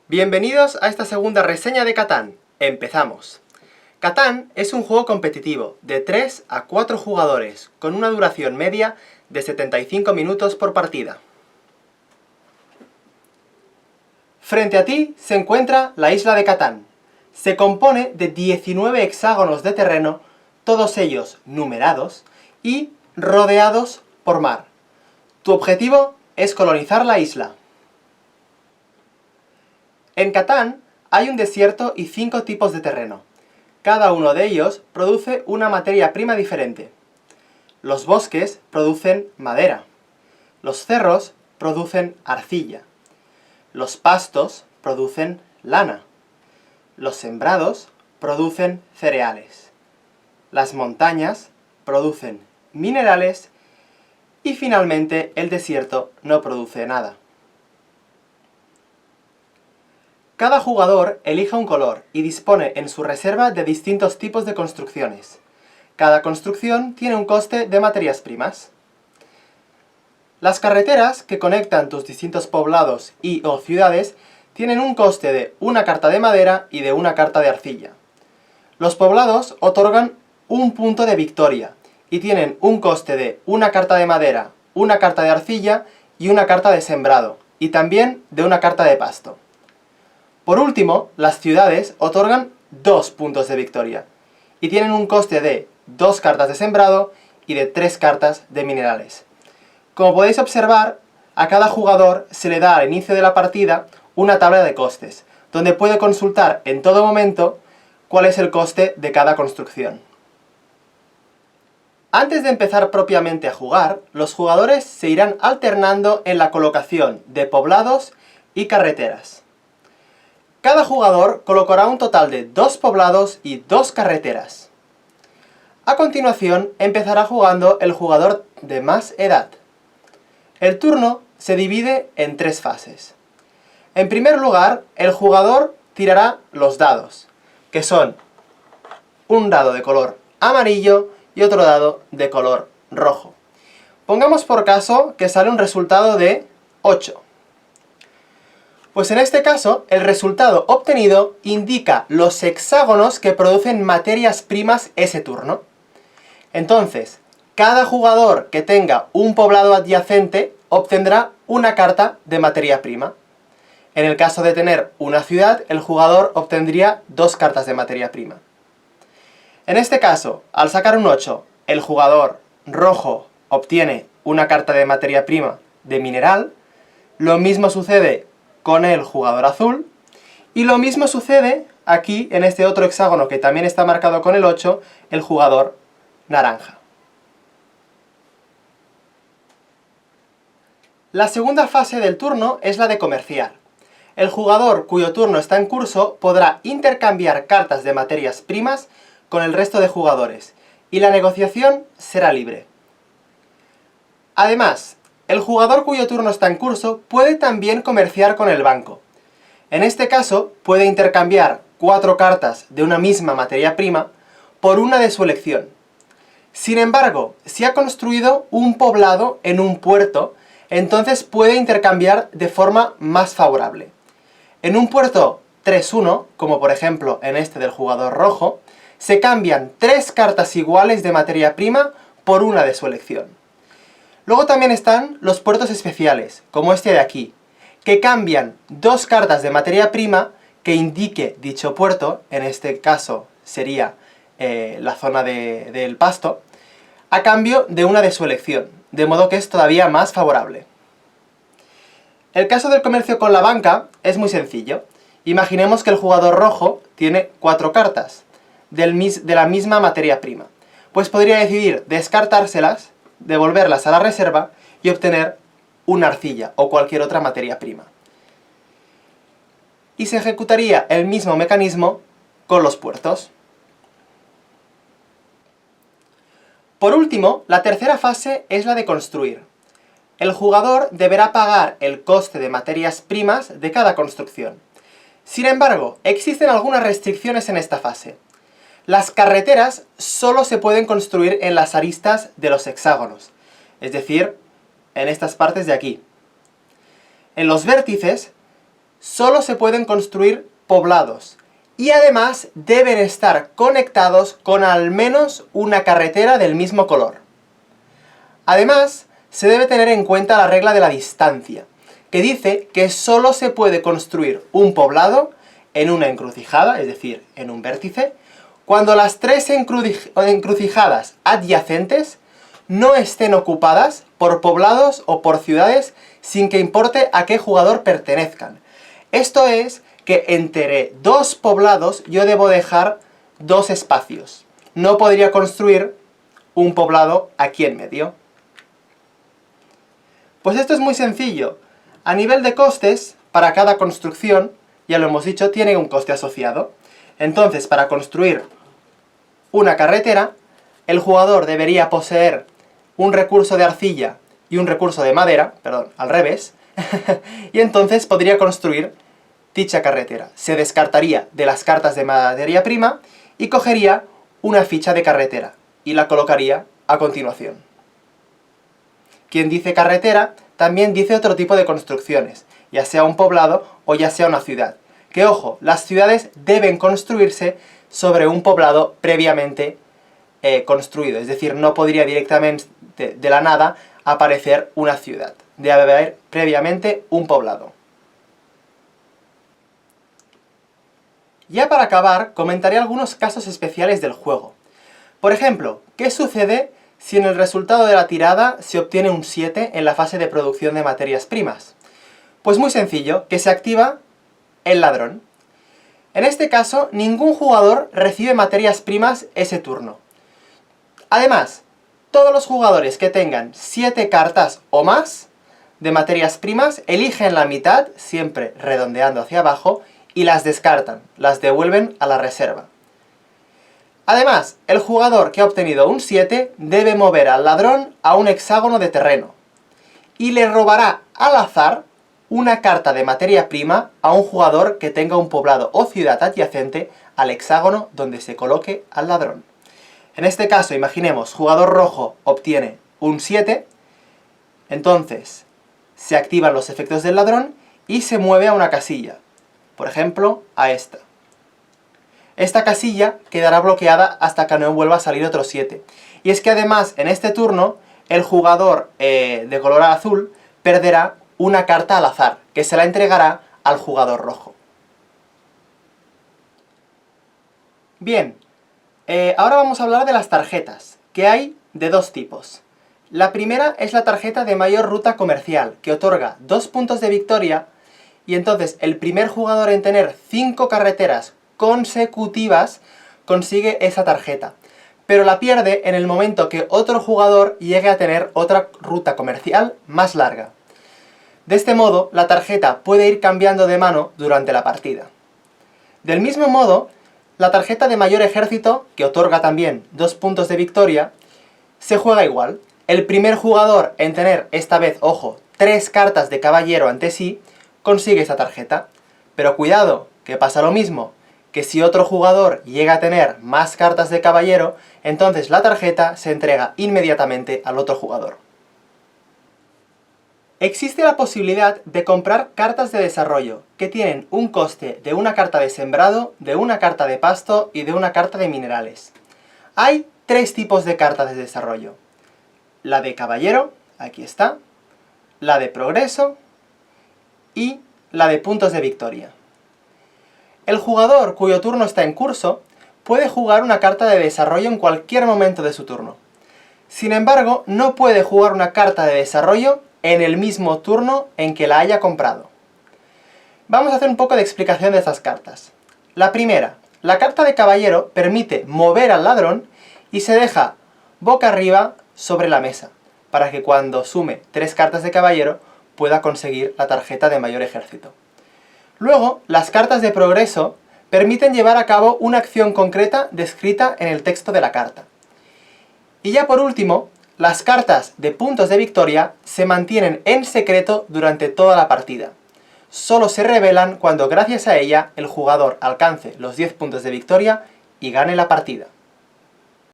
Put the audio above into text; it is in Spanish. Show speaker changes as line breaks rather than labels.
Bienvenidos a esta segunda reseña de Catán. ¡Empezamos! Catán es un juego competitivo de 3 a 4 jugadores, con una duración media de 75 minutos por partida. Frente a ti se encuentra la isla de Catán. Se compone de 19 hexágonos de terreno, todos ellos numerados, y rodeados por mar. Tu objetivo es colonizar la isla. En Catán hay un desierto y 5 tipos de terreno. Cada uno de ellos produce una materia prima diferente. Los bosques producen madera. Los cerros producen arcilla. Los pastos producen lana. Los sembrados producen cereales. Las montañas producen minerales y finalmente el desierto no produce nada. Cada jugador elige un color y dispone en su reserva de distintos tipos de construcciones. Cada construcción tiene un coste de materias primas. Las carreteras que conectan tus distintos poblados y/o ciudades tienen un coste de una carta de madera y de una carta de arcilla. Los poblados otorgan un punto de victoria y tienen un coste de una carta de madera, una carta de arcilla y una carta de sembrado, y también de una carta de pasto. Por último, las ciudades otorgan 2 puntos de victoria y tienen un coste de 2 cartas de sembrado y de 3 cartas de minerales. Como podéis observar, a cada jugador se le da al inicio de la partida una tabla de costes, donde puede consultar en todo momento cuál es el coste de cada construcción. Antes de empezar propiamente a jugar, los jugadores se irán alternando en la colocación de poblados y carreteras. Cada jugador colocará un total de 2 poblados y 2 carreteras. A continuación empezará jugando el jugador de más edad. El turno se divide en 3 fases. En primer lugar, el jugador tirará los dados, que son un dado de color amarillo y otro dado de color rojo. Pongamos por caso que sale un resultado de 8. Pues en este caso, el resultado obtenido indica los hexágonos que producen materias primas ese turno. Entonces, cada jugador que tenga un poblado adyacente obtendrá una carta de materia prima. En el caso de tener una ciudad, el jugador obtendría 2 cartas de materia prima. En este caso, al sacar un 8, el jugador rojo obtiene una carta de materia prima de mineral. Lo mismo sucede con el jugador azul, y lo mismo sucede aquí, en este otro hexágono que también está marcado con el 8, el jugador naranja. La segunda fase del turno es la de comerciar. El jugador cuyo turno está en curso podrá intercambiar cartas de materias primas con el resto de jugadores, y la negociación será libre. Además, el jugador cuyo turno está en curso puede también comerciar con el banco. En este caso, puede intercambiar 4 cartas de una misma materia prima por una de su elección. Sin embargo, si ha construido un poblado en un puerto, entonces puede intercambiar de forma más favorable. En un puerto 3-1, como por ejemplo en este del jugador rojo, se cambian 3 cartas iguales de materia prima por una de su elección. Luego también están los puertos especiales, como este de aquí, que cambian 2 cartas de materia prima que indique dicho puerto, en este caso sería la zona del pasto, a cambio de una de su elección, de modo que es todavía más favorable. El caso del comercio con la banca es muy sencillo. Imaginemos que el jugador rojo tiene 4 cartas de la misma materia prima. Pues podría decidir descartárselas, devolverlas a la reserva y obtener una arcilla o cualquier otra materia prima. Y se ejecutaría el mismo mecanismo con los puertos. Por último, la tercera fase es la de construir. El jugador deberá pagar el coste de materias primas de cada construcción. Sin embargo, existen algunas restricciones en esta fase. Las carreteras solo se pueden construir en las aristas de los hexágonos, es decir, en estas partes de aquí. En los vértices solo se pueden construir poblados, y además deben estar conectados con al menos una carretera del mismo color. Además, se debe tener en cuenta la regla de la distancia, que dice que solo se puede construir un poblado en una encrucijada, es decir, en un vértice, cuando las tres encrucijadas adyacentes no estén ocupadas por poblados o por ciudades sin que importe a qué jugador pertenezcan. Esto es que entre dos poblados yo debo dejar dos espacios. No podría construir un poblado aquí en medio. Pues esto es muy sencillo. A nivel de costes, para cada construcción, ya lo hemos dicho, tiene un coste asociado. Entonces, para construir una carretera, el jugador debería poseer un recurso de arcilla y un recurso de madera, perdón, al revés, y entonces podría construir dicha carretera. Se descartaría de las cartas de materia prima y cogería una ficha de carretera y la colocaría a continuación. Quien dice carretera también dice otro tipo de construcciones, ya sea un poblado o ya sea una ciudad. Que ojo, las ciudades deben construirse sobre un poblado previamente construido, es decir, no podría directamente de la nada aparecer una ciudad. Debe haber previamente un poblado. Ya para acabar, comentaré algunos casos especiales del juego. Por ejemplo, ¿qué sucede si en el resultado de la tirada se obtiene un 7 en la fase de producción de materias primas? Pues muy sencillo, que se activa el ladrón. En este caso, ningún jugador recibe materias primas ese turno. Además, todos los jugadores que tengan 7 cartas o más de materias primas eligen la mitad, siempre redondeando hacia abajo, y las descartan, las devuelven a la reserva. Además, el jugador que ha obtenido un 7 debe mover al ladrón a un hexágono de terreno, y le robará al azar una carta de materia prima a un jugador que tenga un poblado o ciudad adyacente al hexágono donde se coloque al ladrón. En este caso, imaginemos, jugador rojo obtiene un 7, entonces se activan los efectos del ladrón y se mueve a una casilla. Por ejemplo, a esta. Esta casilla quedará bloqueada hasta que no vuelva a salir otro 7. Y es que además, en este turno, el jugador de color azul perderá una carta al azar, que se la entregará al jugador rojo. Bien, ahora vamos a hablar de las tarjetas, que hay de dos tipos. La primera es la tarjeta de mayor ruta comercial, que otorga 2 puntos de victoria, y entonces el primer jugador en tener 5 carreteras consecutivas consigue esa tarjeta, pero la pierde en el momento que otro jugador llegue a tener otra ruta comercial más larga. De este modo, la tarjeta puede ir cambiando de mano durante la partida. Del mismo modo, la tarjeta de mayor ejército, que otorga también 2 puntos de victoria, se juega igual. El primer jugador en tener, esta vez, ojo, 3 cartas de caballero ante sí, consigue esa tarjeta. Pero cuidado, que pasa lo mismo, que si otro jugador llega a tener más cartas de caballero, entonces la tarjeta se entrega inmediatamente al otro jugador. Existe la posibilidad de comprar cartas de desarrollo, que tienen un coste de una carta de sembrado, de una carta de pasto y de una carta de minerales. Hay 3 tipos de cartas de desarrollo. La de caballero, aquí está, la de progreso y la de puntos de victoria. El jugador cuyo turno está en curso puede jugar una carta de desarrollo en cualquier momento de su turno. Sin embargo, no puede jugar una carta de desarrollo en el mismo turno en que la haya comprado. Vamos a hacer un poco de explicación de estas cartas. La primera, la carta de caballero permite mover al ladrón y se deja boca arriba sobre la mesa, para que cuando sume 3 cartas de caballero pueda conseguir la tarjeta de mayor ejército. Luego, las cartas de progreso permiten llevar a cabo una acción concreta descrita en el texto de la carta. Y ya por último, las cartas de puntos de victoria se mantienen en secreto durante toda la partida. Solo se revelan cuando gracias a ella el jugador alcance los 10 puntos de victoria y gane la partida.